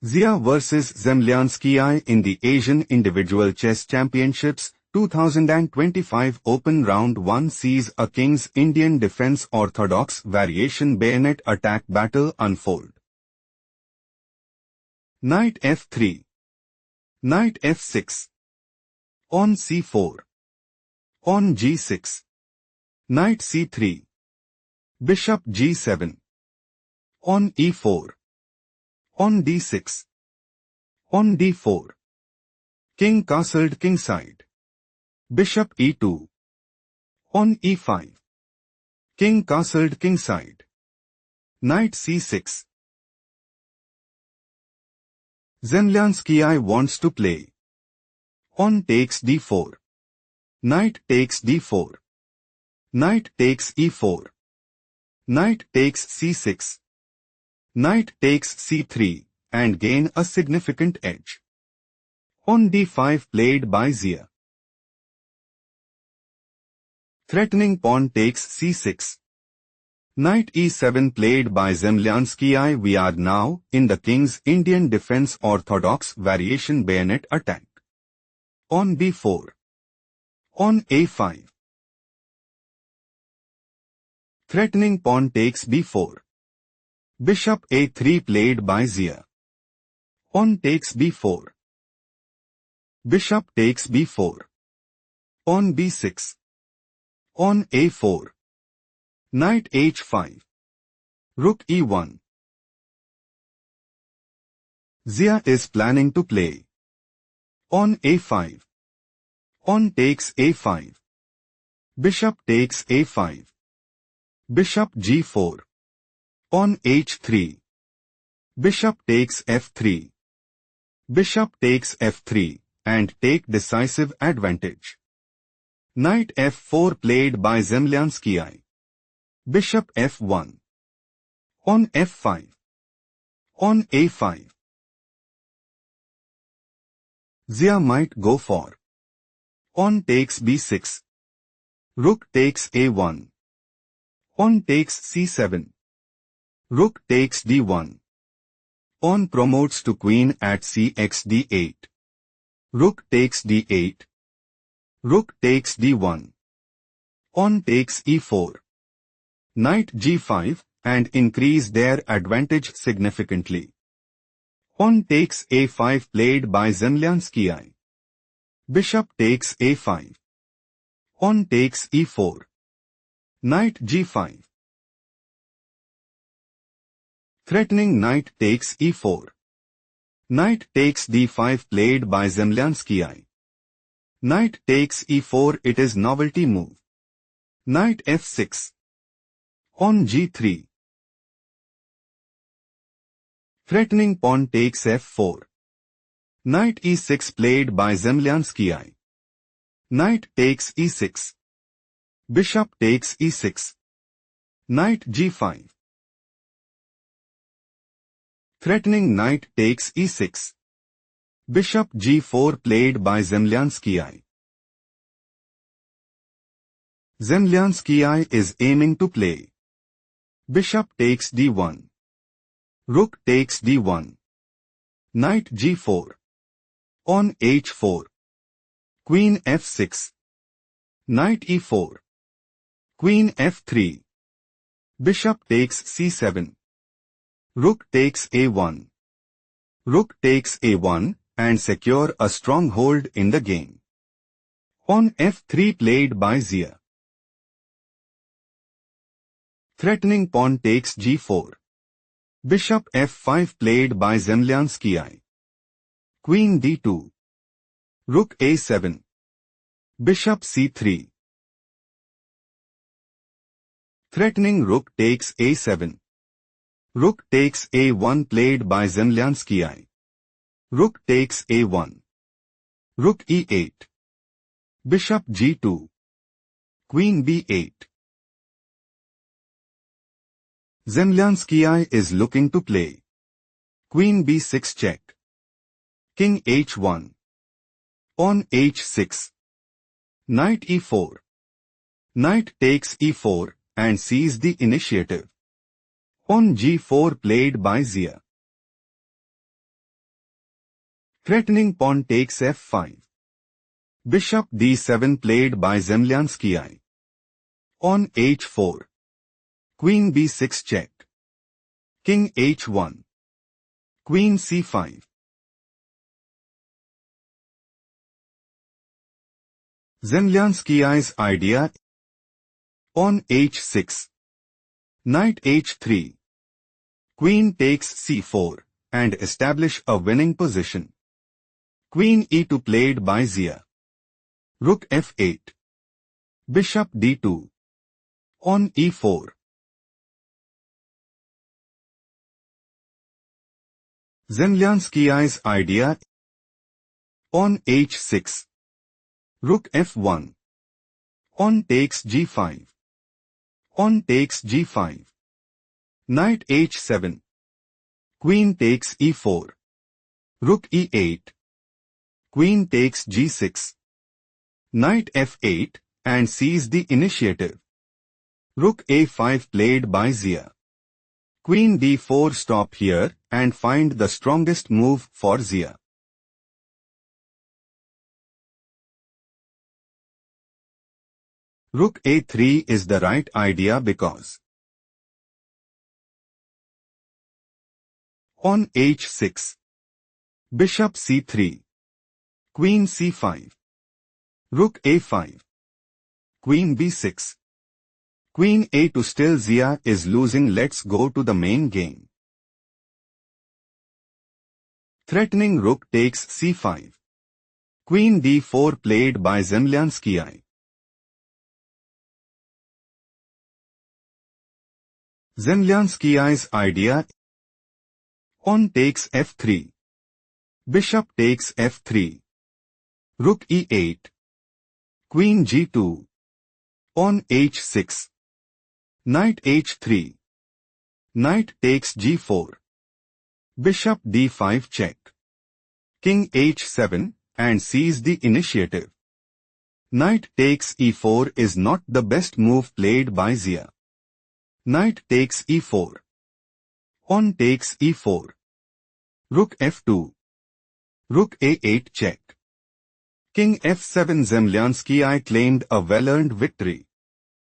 Zia vs Zemlyanskii in the Asian Individual Chess Championships 2025 Open Round 1 sees a King's Indian Defense Orthodox Variation Bayonet Attack battle unfold. Knight f3. Knight f6. On c4. On g6. Knight c3. Bishop g7. On e4. On d6. On d4. King castled kingside. Bishop e2. On e5. King castled kingside. Knight c6. Zemlyanskii wants to play. On takes d4. Knight takes d4. Knight takes e4. Knight takes c6. Knight takes c3 and gain a significant edge. On d5 played by Zia. Threatening pawn takes c6. Knight e7 played by Zemlyanskii. We are now in the King's Indian Defense Orthodox Variation Bayonet Attack. On b4. On a5. Threatening pawn takes b4. Bishop a3 played by Zia. On takes b4. Bishop takes b4. On b6. On a4. Knight h5. Rook e1. Zia is planning to play. On a5. On takes a5. Bishop takes a5. Bishop g4. On h3. Bishop takes f3. Bishop takes f3 and take decisive advantage. Knight f4 played by Zemlyanskii. Bishop f1. On f5. On a5. Zia might go for. On takes b6. Rook takes a1. On takes c7. Rook takes d1. On promotes to queen at cx d8. Rook takes d8. Rook takes d1. On takes e4. Knight g5 and increase their advantage significantly. On takes a5 played by Zemlyanskii. Bishop takes a5. On takes e4. Knight g5. Threatening knight takes e4. Knight takes d5 played by Zemlyanskii. Knight takes e4. It is novelty move. Knight f6. On g3. Threatening pawn takes f4. Knight e6 played by Zemlyanskii. Knight takes e6. Bishop takes e6. Knight g5. Threatening knight takes e6. Bishop g4 played by Zemlyanskii. Zemlyanskii is aiming to play. Bishop takes d1. Rook takes d1. Knight g4. On h4. Queen f6. Knight e4. Queen f3. Bishop takes c7. Rook takes a1. Rook takes a1 and secure a stronghold in the game. On f3 played by Zia. Threatening pawn takes g4. Bishop f5 played by Zemlyanskii. Queen d2. Rook a7. Bishop c3. Threatening rook takes a7. Rook takes a1 played by Zemlyanskii. Rook takes a1. Rook e8. Bishop g2. Queen b8. Zemlyanskii is looking to play. Queen b6 check. King h1. On h6. Knight e4. Knight takes e4 and seize the initiative. On g4 played by Zia. Threatening pawn takes f5. Bishop d7 played by Zemlyanskii. On h4. Queen b6 check. King h1. Queen c5. Zemlyanskii's idea. On h6. Knight h3. Queen takes c4 and establish a winning position. Queen e2 played by Zia. Rook f8. Bishop d2. On e4. Zemlyanskii's idea. On h6. Rook f1. On takes g5. On takes g5. Knight h7. Queen takes e4. Rook e8. Queen takes g6. Knight f8 and seize the initiative. Rook a5 played by Zia. Queen d4 stop here and find the strongest move for Zia. Rook a3 is the right idea because on h6. Bishop c3. Queen c5. Rook a5. Queen b6. Queen a2 still Zia is losing. Let's go to the main game. Threatening rook takes c5. Queen d4 played by Zemlyanskii. Zemlyanskii's idea. On takes f3. Bishop takes f3. Rook e8. Queen g2. On h6. Knight h3. Knight takes g4. Bishop d5 check. King h7 and seize the initiative. Knight takes e4 is not the best move played by Zia. Knight takes e4. On takes e4. Rook f2. Rook a8 check. King f7. Zemlyanskii claimed a well-earned victory.